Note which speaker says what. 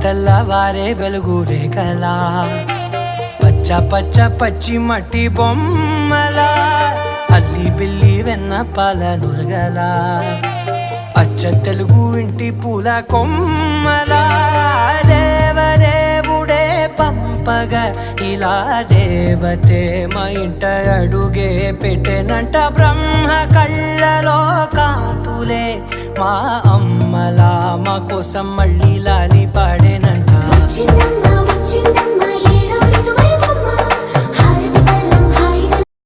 Speaker 1: తెల్లవారే వెలుగు రేఖలా పచ్చ పచ్చ పచ్చి మట్టి బొమ్మలా అల్లి బిల్లి వెన్న పాల నురగలా అచ్చ తెలుగు ఇంటి పూల కొమ్మలా దేవదేవుడే పంపగా ఇలా దేవతే మా ఇంట అడుగే పెట్టెనంట బ్రహ్మ కళ్ళలో కాంతులే మా అమ్మలా మా కోసం మళ్ళీ లాలి పాడేనంట.